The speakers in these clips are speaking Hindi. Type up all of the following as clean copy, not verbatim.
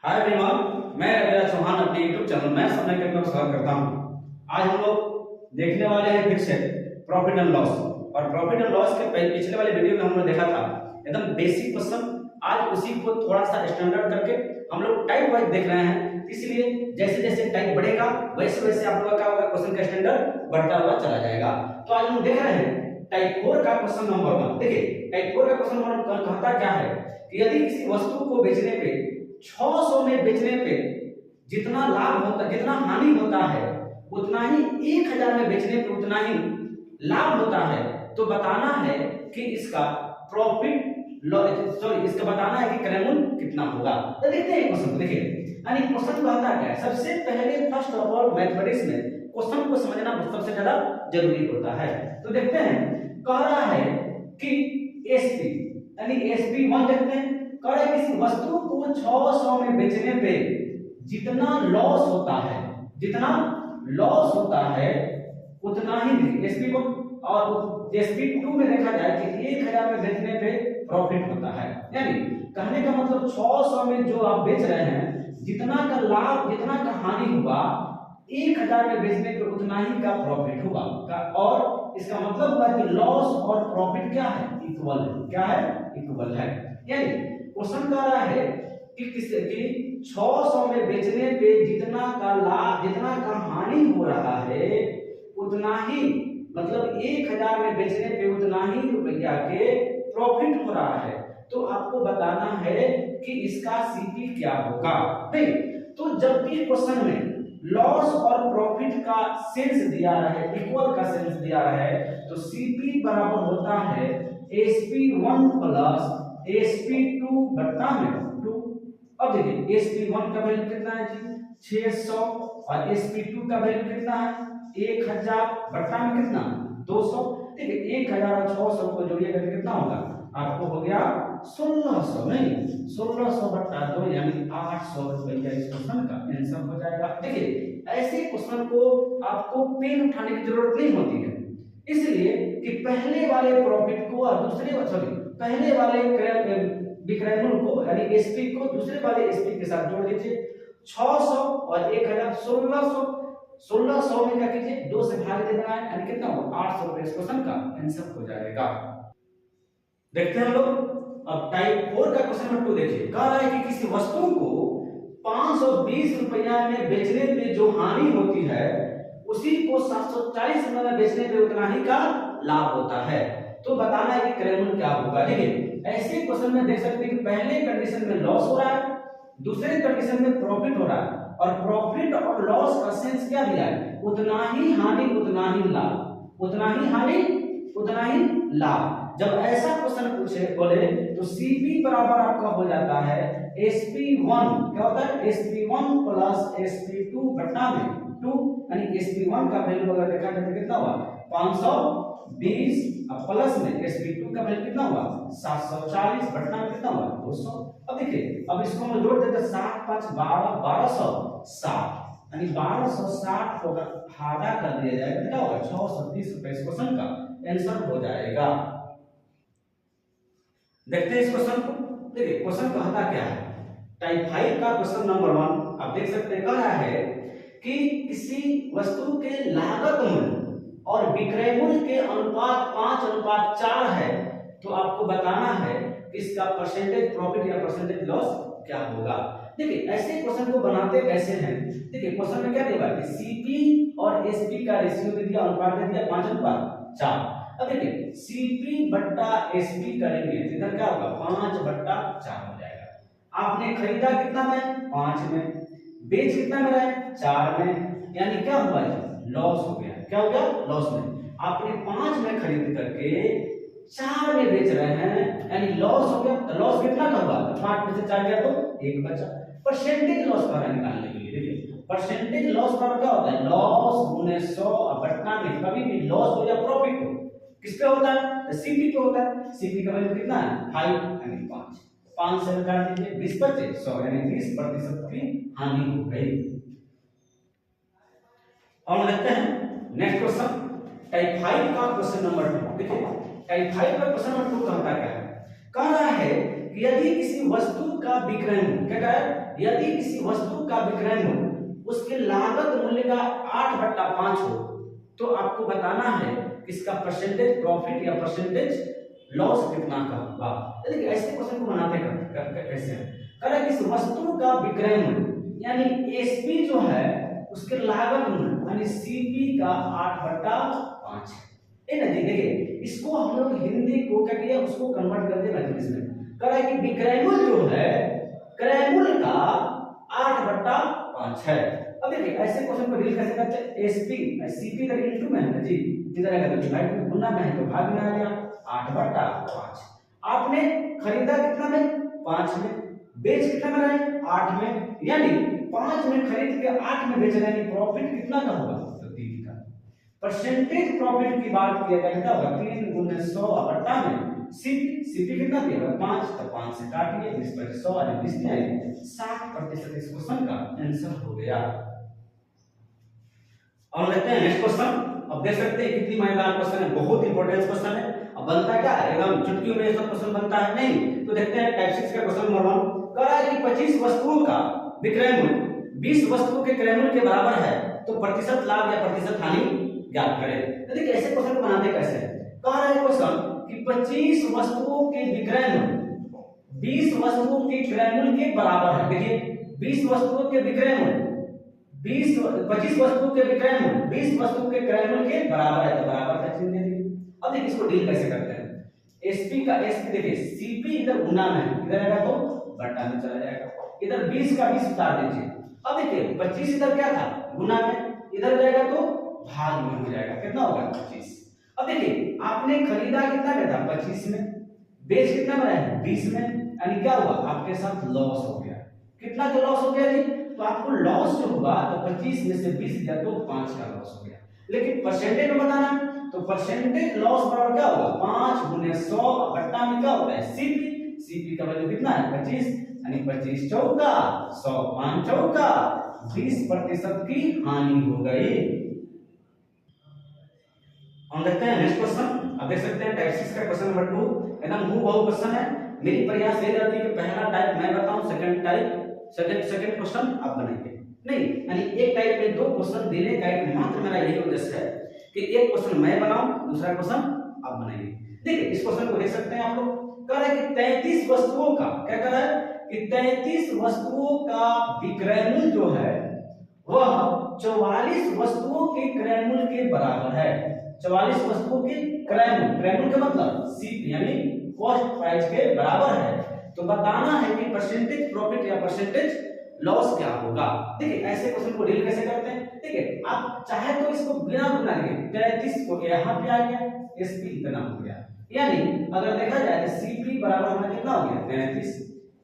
हाय एवरीवन, मैं रविराज चौहान अपने YouTube चैनल में समय के अंदर स्वागत करता हूं। आज हम लोग देखने वाले हैं फिर से प्रॉफिट एंड लॉस। और प्रॉफिट एंड लॉस के पिछले वाले वीडियो में हमने देखा था एकदम बेसिक क्वेश्चन। आज उसी को थोड़ा सा स्टैंडर्ड करके हम लोग टाइप वाइज देख रहे हैं, इसलिए जैसे जैसे टाइप बढ़ेगा वैसे वैसे आप लोगों का क्वेश्चन का स्टैंडर्ड बढ़ता हुआ चला जाएगा। तो आज हम देख रहे हैं टाइप 4 का क्वेश्चन नंबर 1। देखिए टाइप 4 का क्वेश्चन नंबर 1 कहता क्या है कि यदि किसी वस्तु को बेचने पे 600 में बेचने पे जितना लाभ होता, जितना हानि होता है उतना ही 1000 में बेचने पे उतना ही लाभ होता है, तो बताना है कि इसका प्रॉफिट इसका बताना है कि क्रय मूल्य कितना होगा। तो देखते हैं क्वेश्चन को। देखिए यानी क्वेश्चन कहता क्या है, सबसे पहले फर्स्ट ऑफ ऑल मैथमेटिक्स में क्वेश्चन को समझना सबसे ज्यादा जरूरी होता है। तो देखते हैं कह रहा है कि एसपी यानी एसपी 1 देखते हैं, कह रहा है किसी वस्तु को 600 में बेचने पे जितना लॉस होता है, जितना लॉस होता है उतना ही एसपी 1 और एसपी 2 में देखा जाए कि 1000 में बेचने पे प्रॉफिट होता है। यानी कहने का मतलब 600 में जो आप बेच रहे हैं जितना का लाभ, जितना का हानि हुआ 1000 में बेचने पे उतना ही का प्रॉफिट होगा। और इसका मतलब हुआ कि लॉस और प्रॉफिट क्या है, इक्वल है। क्या है, इक्वल है। यानी क्वेश्चन कह रहा है कि किसी की 600 में बेचने पे जितना का लाभ, जितना का हानि हो रहा है उतना ही, मतलब 1000 में बेचने पे उतना ही रुपया के प्रॉफिट हो रहा है। तो आपको बताना है कि इसका सीपी क्या होगा। नहीं तो जब भी क्वेश्चन में लॉस और प्रॉफिट का सेंस दिया है, इक्वल का सेंस दिया है, तो सीपी बराबर होता है sp1 प्लस sp2 बटा में 2। अब देखिए sp1 का वैल्यू कितना है जी 600 और sp2 का वैल्यू कितना है 1000 बटा में कितना 200। देखिए 1000 और 600 को जोड़िएगा तो कितना होगा, आपको हो गया 1600। नहीं 1600 बटा 2 यानी 800 रुपया इस क्वेश्चन का आंसर हो जाएगा। देखिए ऐसे क्वेश्चन को आपको पेन उठाने की जरूरत नहीं होती है, इसलिए कि पहले वाले प्रॉफिट को और पहले वाले विक्रय मूल्य को यानी एसपी को दूसरे वाले एसपी के साथ जोड़ दीजिए। 600 और 1000 1600 में क्या कीजिए 2 से भाग दे देना है, यानी कितना होगा 800 रुपए। इस क्वेश्चन का आंसर हो जाएगा। देखते हैं हम लोग अब टाइप 4 का क्वेश्चन नंबर 2 देखिए। कह रहा है कि किसी वस्तु को 520 रुपया में बेचने पे जो हानि होती है उसी को 740 रुपये में बेचने पे उतना ही का लाभ होता है, तो बताना है कि क्रय मूल्य क्या होगा। देखिए ऐसे क्वेश्चन में देख सकते हैं कि पहले कंडीशन में लॉस हो रहा है, दूसरे कंडीशन में प्रॉफिट हो रहा है, और प्रॉफिट और लॉस का सेंस क्या दिया है, उतना ही हानि उतना ही लाभ, उतना ही हानि उतना ही लाभ। जब ऐसा क्वेश्चन पूछे बोले तो सीपी बराबर आपका हो जाता है sp1, क्या होता है sp1 प्लस sp2 बटा में 2, यानी sp1 का वैल्यू अगर देखा जाए तो कितना हुआ 520 और प्लस में sp2 का वैल्यू कितना हुआ 740 बटा में कितना हुआ 200। अब देखिए अब इसको हम जोड़ देते 7 5 12 1260, यानी 1260 को अगर आधा कर दिया जाए तो क्या होगा 630 रुपए। इस क्वेश्चन का आंसर हो जाएगा। देखते हैं इस क्वेश्चन को। देखिए क्वेश्चन कहता क्या है, टाइप 5 का क्वेश्चन नंबर 1 आप देख सकते हैं। कह रहा है कि किसी वस्तु के लागत मूल्य और विक्रय मूल्य के अनुपात 5:4 है, तो आपको बताना है कि इसका परसेंटेज प्रॉफिट या परसेंटेज लॉस क्या होगा। देखिए ऐसे क्वेश्चन को बनाते कैसे हैं। देखिए क्वेश्चन में क्या दिया कि सीपी और एसपी का रेशियो दे दिया, अनुपात दे दिया 5:4। अब देखिए सीपी बट्टा एसपी करेंगे तो इधर क्या होगा 5/4 हो जाएगा। आपने खरीदा कितना में 5 में, बेच कितना में रहा 4 में, यानी क्या हुआ लॉस हो गया। क्या हो गया लॉस में। आपने 5 में खरीद करके 4 में बेच रहे हैं, यानी लॉस हो गया। तो लॉस कितना का हुआ 5 में से 4 गया तो 1 बचा। परसेंटेज लॉस का निकालने के लिए देखिए परसेंटेज लॉस का क्या होता है लॉस गुने 100 बट्टा में कभी भी लॉस हो या प्रॉफिट हो किस पे होता है सीपी पे होता है। सीपी का वैल्यू कितना है 5 यानी 5 से काट दीजिए 20 बचे 100 यानी 20% की हानि हो गई। और देखते हैं नेक्स्ट क्वेश्चन टाइप 5 का क्वेश्चन नंबर 2। देखिए टाइप 5 का क्वेश्चन नंबर 2 कहता क्या है, कह रहा है कि यदि किसी वस्तु का विक्रय मूल्य क्या है, यदि किसी वस्तु का विक्रय मूल्य उसके लागत मूल्य का 8/5 हो तो आपको बताना है कि इसका परसेंटेज प्रॉफिट या परसेंटेज लॉस कितना का होगा। देखिए ऐसे क्वेश्चन को बनाते कैसे करें कि इस वस्तु का विक्रय मूल्य यानी एसपी जो है उसके लागत मूल्य यानी सीपी का 8/5 है ना जी। देखिए इसको हम लोग हिंदी को क्या किया, उसको कन्वर्ट कर दिया इंग्लिश में, कह रहा है कि विक्रय मूल्य जो है क्रय मूल्य का 8/5 है। अब देखिए ऐसे क्वेश्चन को डील कैसे करते हैं, एसपी सीपी इधर इनटू में है जी, इधर अगर डिवाइड में गुना में है तो भाग में आ गया 8/5। आपने खरीदा कितना में 5 में, बेच कितना में रहे 8 में, यानी 5 में खरीद के 8 में बेच रहे हैं, प्रॉफिट कितना का होगा तो 3 का। परसेंटेज प्रॉफिट की बात किया जाए तो 3 गुने 100 में सीपी कितना दिया 5, तो 5 से काटिए 20 पर 100 और 20 दिया 60% इस क्वेश्चन का आंसर हो गया। और लेते हैं नेक्स्ट क्वेश्चन। अब देख सकते हैं कितनी मजेदार क्वेश्चन है, बहुत इंपॉर्टेंट क्वेश्चन है। अब बनता क्या है, एकदम चुटकियों में सब क्वेश्चन बनता है नहीं। तो देखते हैं टाइप 6 का क्वेश्चन नंबर 1 कह रहा है कि 25 वस्तुओं का विक्रय मूल्य 20 वस्तुओं के क्रय मूल्य के बराबर है तो प्रतिशत लाभ या प्रतिशत हानि ज्ञात करें। तो देखिए ऐसे क्वेश्चन को बनाते कैसे हैं, कह रहा है क्वेश्चन कि 25 वस्तुओं के विक्रय मूल्य 20 वस्तुओं के क्रय मूल्य के बराबर है। देखिए 20 वस्तुओं के विक्रय मूल्य 25 वस्तुओं के विक्रय मूल्य 20 वस्तुओं के क्रय मूल्य के बराबर है, तो बराबर का चिन्ह दे दीजिए। अब देखिए इसको डील कैसे करते हैं, एसपी का एसपी देखिए सीपी इधर गुना में इधर आएगा तो बटा में चला जाएगा, इधर 20 का 20 उतार दीजिए। अब देखिए 25 इधर क्या था गुना में, इधर जाएगा तो भाग में हो जाएगा, कितना होगा 25। अब देखिए आपने खरीदा कितना में था 25 में, बेच कितना में है 20 में, यानी क्या हुआ आपके साथ लॉस हो गया। कितना का लॉस हो गया जी, तो आपको लॉस जो होगा तो 25 में से 20 दिया तो 5 का लॉस हो गया। लेकिन परसेंटेज में बताना तो परसेंटेज लॉस बराबर क्या होगा 5 गुने 100 बट्टा में क्या होता है सीपी, सीपी का वैल्यू कितना है 25, यानी 25 चौका 100 5 चौका 20% की हानि हो गई। हम देखते हैं नेक्स्ट क्वेश्चन। अब देख सकते हैं टाइप 6 का क्वेश्चन नंबर 2 एकदम हूबहू क्वेश्चन है। मेरी प्रयास ये रहती है कि पहला टाइप मैं बताऊं, सेकंड क्वेश्चन आप बनाइए, नहीं यानी एक टाइप में 2 क्वेश्चन देने का एकमात्र मेरा यही उद्देश्य है कि एक क्वेश्चन मैं बनाऊं दूसरा क्वेश्चन आप बनाइए। देखिए इस क्वेश्चन को देख सकते हैं आप लोग, कह रहा है कि 33 वस्तुओं का क्या कह रहा है कि 33 वस्तुओं का विक्रय मूल्य जो है वह 44 वस्तुओं के क्रय मूल्य के बराबर है। 44 वस्तुओं के क्रय मूल्य का मतलब सीपी यानी कॉस्ट प्राइस के बराबर है। तो बताना है कि परसेंटेज प्रॉफिट या परसेंटेज लॉस क्या होगा। देखिए ऐसे क्वेश्चन को डील कैसे करते हैं, ठीक है आप चाहे तो इसको बिना गुना के 33 को यहाँ पे आ गया एसपी इतना हो गया, यानी अगर देखा जाए तो सीपी बराबर हमारा कितना हो गया 33,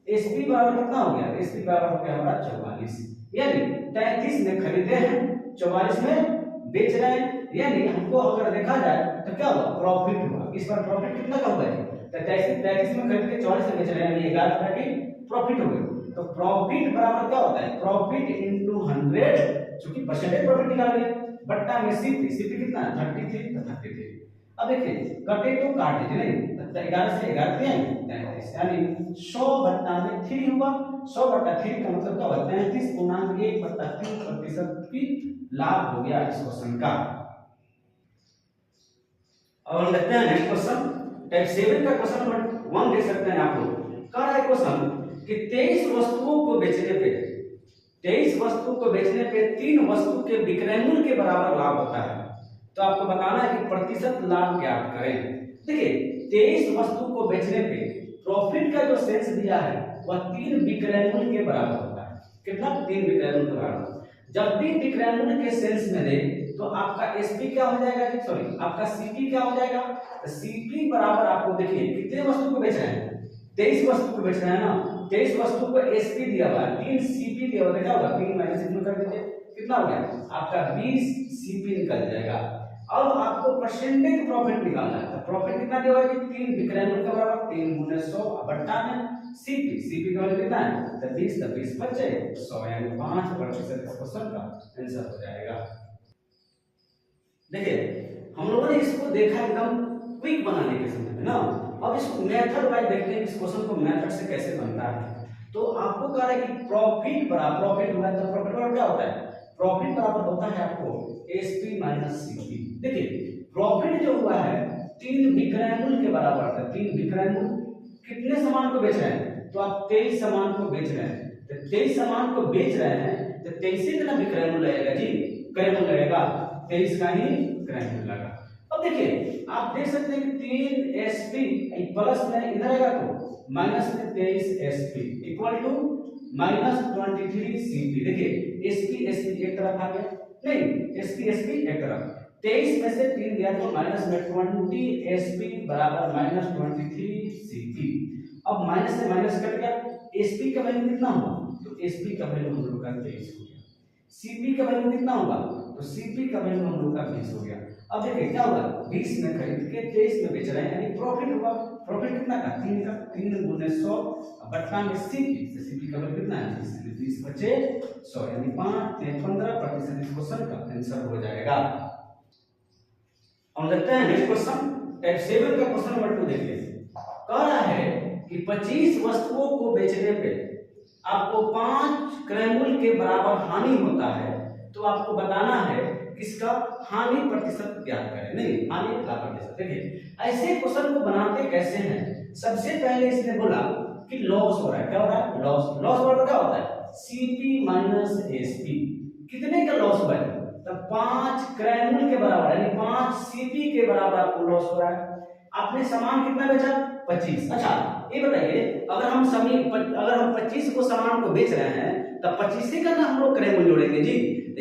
एसपी बराबर कितना हो गया, एसपी बराबर हो गया हमारा 44, यानी 33 में खरीदे हैं 44 में बेच रहे हैं, यानी हमको अगर देखा जाए तो क्या हुआ प्रॉफिट हुआ। इस बार प्रॉफिट कितना का होगा जी 33 में खरीद के 44 में बेच रहे हैं, यानी 11 रुपए की प्रॉफिट हो गई। तो प्रॉफिट बराबर क्या होता है प्रॉफिट इनटू 100, क्योंकि परसेंटेज प्रॉफिट निकाल लिया बट्टा में सीपी, सीपी कितना 33 तो 33। अब देखिए कटे तो काट दीजिए, नहीं 11 से 11 दिए 33, यानी 100 बट्टा में 3 हुआ। 100 बट्टा 3 का मतलब क्या हुआ 33 गुना 1/3% की लाभ हो गया इस क्वेश्चन का। और लगता है नेक्स्ट क्वेश्चन टाइप 7 का क्वेश्चन नंबर 1 देख सकते हैं आप लोग। कह रहा है क्वेश्चन कि 23 वस्तुओं को बेचने पे 3 वस्तु के विक्रय मूल्य के बराबर लाभ होता है। तो आपको बताना है कि प्रतिशत लाभ ज्ञात करें। देखिए 23 वस्तु को बेचने पे प्रॉफिट का जो सेंस दिया है वह 3 विक्रय मूल्य के बराबर होता है। कितना 3 विक्रय मूल्य के बराबर। जब भी विक्रय मूल्य के सेंस में दे तो आपका एसपी क्या हो जाएगा, सॉरी आपका सीपी क्या हो जाएगा, सीपी बराबर आपको देखिए कितने वस्तु को बेच रहे हैं 23 वस्तु को बेच रहे हैं ना, 23 वस्तु को एसपी दिया हुआ है 3 सीपी दिया हुआ, देखा होगा 3 माइनस इसमें कर दीजिए कितना हो गया आपका 20 सीपी निकल जाएगा। अब आपको परसेंटेज प्रॉफिट निकालना है, तो प्रॉफिट कितना दिया हुआ है 3 विक्रय मूल्य के बराबर 3 गुने 100 बट्टा में सीपी का वैल्यू कितना है तो 20 तो 20 बचे 100, यानी 5% इस क्वेश्चन का आंसर हो जाएगा। देखिए हम लोगों ने इसको देखा एकदम क्विक बनाने के समय में ना, अब इसको मेथड वाइज देखते हैं इस क्वेश्चन को मेथड से कैसे बनता है। तो आपको कह रहा है कि प्रॉफिट बराबर, प्रॉफिट हुआ तो प्रॉफिट बराबर क्या होता है, प्रॉफिट बराबर होता है आपको एसपी माइनस सीपी। देखिए प्रॉफिट जो हुआ है 3 विक्रय मूल्य के बराबर था। 3 विक्रय मूल्य कितने सामान को बेच रहे हैं, तो आप 23 सामान को बेच रहे हैं, तो 23 सामान को बेच रहे हैं तो 23 का विक्रय मूल्य लगेगा जी, क्रय मूल्य लगेगा 23 का ही क्रय मूल्य लगा। अब देखिए आप देख सकते हैं कि 3 एसपी प्लस में इधर आएगा तो माइनस में 23 SP equal to minus 23 CP. देखिए एसपी एसपी एक तरफ आ गया, नहीं एसपी एसपी एक तरफ, 23 में से 3 गया तो माइनस में 20 एसपी बराबर माइनस 23 सीपी। अब माइनस से माइनस कट गया, एसपी का वैल्यू कितना होगा, तो एसपी का वैल्यू हम लोग का 23 हो गया। सीपी का वैल्यू कितना होगा, तो सीपी का वैल्यू हम लोग का 20 हो गया। अब देखिए क्या होगा, 20 में खरीद के 23 में बेच रहे हैं, यानी प्रॉफिट होगा। प्रॉफिट कितना का, 3 का, 3 गुने 100 बट्टा में सीपी, तो सीपी का वैल्यू कितना है, 20 बचे 100, यानी 5 से 15% इस क्वेश्चन का आंसर हो जाएगा। हम देखते हैं नेक्स्ट क्वेश्चन, टाइप 7 का क्वेश्चन नंबर 2 देखिए। कह रहा है कि 25 वस्तुओं को बेचने पे आपको 5 क्रय मूल्य के बराबर हानि होता है, तो आपको बताना है किसका हानि प्रतिशत ज्ञात करें। नहीं हानि का प्रतिशत। देखिए ऐसे क्वेश्चन को बनाते कैसे हैं, सबसे पहले इसने बोला कि लॉस हो रहा है, क्या हो रहा है, लॉस। लॉस बराबर क्या होता है, सीपी माइनस एसपी। कितने का लॉस हुआ है, तो 5 क्रय मूल्य के बराबर, यानी 5 सीपी के बराबर आपको लॉस हो रहा है। आपने सामान कितना बेचा, 25। अच्छा ये बताइए अगर हम 25 को सामान को बेच रहे हैं तब 25 का ना हम लोग क्रय मूल्य जोड़ेंगे जी,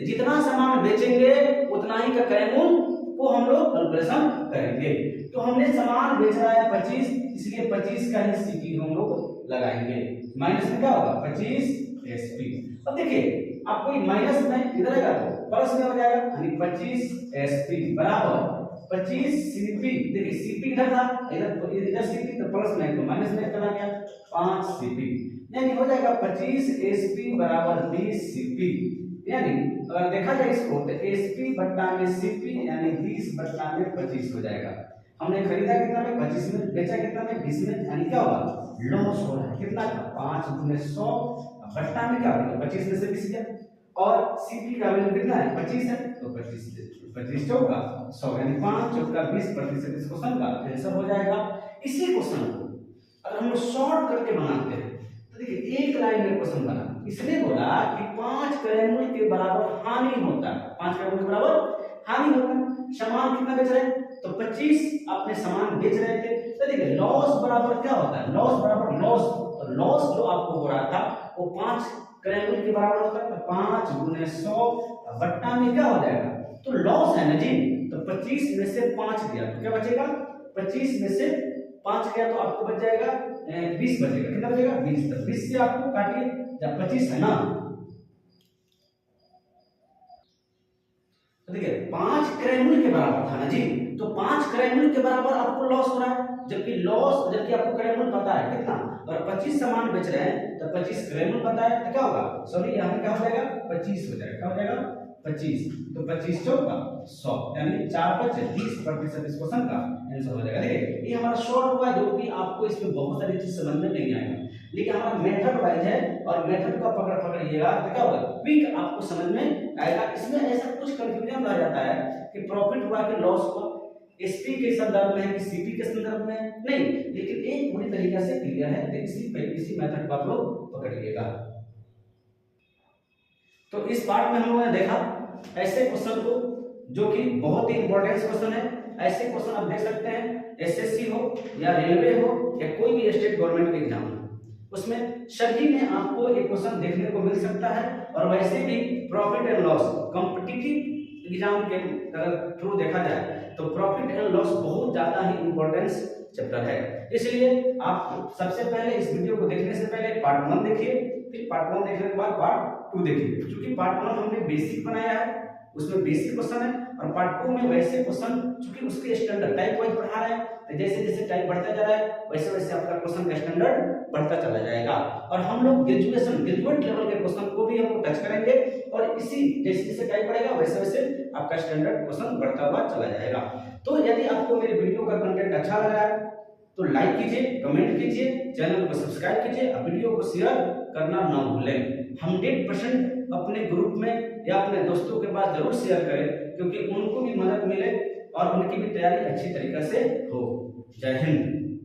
जितना सामान बेचेंगे उतना ही का क्रय मूल्य को हम लोग कैलकुलेशन करेंगे। तो हमने सामान बेच रहा है 25, इसलिए 25 का ही सीपी हम लोग लगाएंगे, माइनस में क्या होगा 25 एसपी। अब देखिए आपको माइनस में इधर आएगा तो प्लस में हो जाएगा, यानी 25 एसपी बराबर 25 सीपी। देखिए सीपी इधर था, इधर सीपी तो प्लस में तो माइनस में चला गया 5 सीपी, यानी हो जाएगा 25 एसपी बराबर 20 सीपी। यानी अगर देखा जाए इसको तो एसपी बट्टा में सीपी यानी 20 बट्टा में 25 हो जाएगा। हमने खरीदा कितना में, 25 में, बेचा कितना में, 20 में, यानी क्या होगा, लॉस हो रहा है। कितना का, 5 गुने 100 बट्टा में क्या होगा, 25 में से 20 गया, और सीपी का वैल्यू कितना है, 25 है, तो 25 चौका 100, यानी 5 चौका 20% इस क्वेश्चन का आंसर हो जाएगा। इसी क्वेश्चन को अगर हम लोग शॉर्ट करके बनाते हैं तो देखिए एक लाइन में क्वेश्चन बना, इसने बोला कि 5 क्रय मूल्य के बराबर हानि होता है, 5 क्रय मूल्य के बराबर हानि होता है। सामान कितना बेच रहे हैं, तो 25 आपने सामान बेच रहे थे, तो देखिए लॉस बराबर क्या होता है, लॉस बराबर लॉस, तो लॉस जो आपको हो रहा था वो 5 क्रय मूल्य के बराबर होता है, तो 5 गुने 100 बट्टा में क्या हो जाएगा, तो लॉस है ना जी, तो 25 में से 5 दिया तो क्या बचेगा, 25 में से 5 गया तो आपको बच जाएगा 20 बचेगा, कितना बचेगा 20। तो 20 से आपको काटिए, जब 25 है ना, तो देखिए 5 क्रय मूल्य के बराबर था ना जी, तो 5 क्रय मूल्य के बराबर आपको लॉस हो रहा है, जबकि आपको क्रय मूल्य पता है कितना, और 25 सामान बेच रहे हैं तो 25 क्रय मूल्य पता है, तो क्या होगा, सॉरी यहाँ पे क्या हो जाएगा 25 हो जाएगा, क्या हो जाएगा 25, तो 25 चौका 100, यानी 4 5 20% इस क्वेश्चन का आंसर हो जाएगा। देखिए ये हमारा शॉर्ट हुआ, जो कि आपको इसमें बहुत सारी चीज समझ में नहीं आएगा, लेकिन हमारा मेथड वाइज है और मेथड को पकड़िएगा तो क्या होगा, क्विक आपको समझ में आएगा। इसमें ऐसा कुछ कंफ्यूजन रह जाता है कि प्रॉफिट हुआ कि लॉस हुआ, एसपी के संदर्भ में है कि सीपी के संदर्भ में नहीं, लेकिन एक पूरी तरीके से क्लियर है, तो इसी मेथड को आप लोग पकड़िएगा। तो इस पार्ट में हम लोगों ने देखा ऐसे क्वेश्चन को जो कि बहुत ही इंपॉर्टेंट क्वेश्चन है। ऐसे क्वेश्चन आप देख सकते हैं एसएससी हो या रेलवे हो या कोई भी स्टेट गवर्नमेंट के एग्जाम हो, उसमें सभी में आपको एक क्वेश्चन देखने को मिल सकता है। और वैसे भी profit and loss competitive exam के थ्रू देखा जाए तो प्रॉफिट एंड लॉस बहुत ज्यादा ही इंपॉर्टेंस चैप्टर है। इसलिए आप सबसे पहले इस वीडियो को देखने से पहले पार्ट 1 देखिए, फिर पार्ट 1 देखने के बाद पार्ट 2 देखिए, क्योंकि पार्ट 1 हमने बेसिक बनाया है, उसमें बेसिक क्वेश्चन है, और पार्ट 2 में वैसे क्वेश्चन चूंकि उसके स्टैंडर्ड टाइप वाइज पढ़ा रहे हैं, तो जैसे जैसे टाइप बढ़ता जा रहा है वैसे वैसे आपका क्वेश्चन का स्टैंडर्ड बढ़ता चला जाएगा। और हम लोग ग्रेजुएट लेवल के क्वेश्चन को भी हम टच करेंगे, और इसी जैसे जैसे टाइप बढ़ेगा वैसे वैसे आपका स्टैंडर्ड क्वेश्चन बढ़ता हुआ चला जाएगा। तो यदि आपको मेरे वीडियो का कंटेंट अच्छा लग रहा है तो लाइक कीजिए, कमेंट कीजिए, चैनल को सब्सक्राइब कीजिए और वीडियो को शेयर करना न भूलें। 100% अपने ग्रुप में या अपने दोस्तों के पास जरूर शेयर करें, क्योंकि उनको भी मदद मिले और उनकी भी तैयारी अच्छी तरीके से हो। जय हिंद।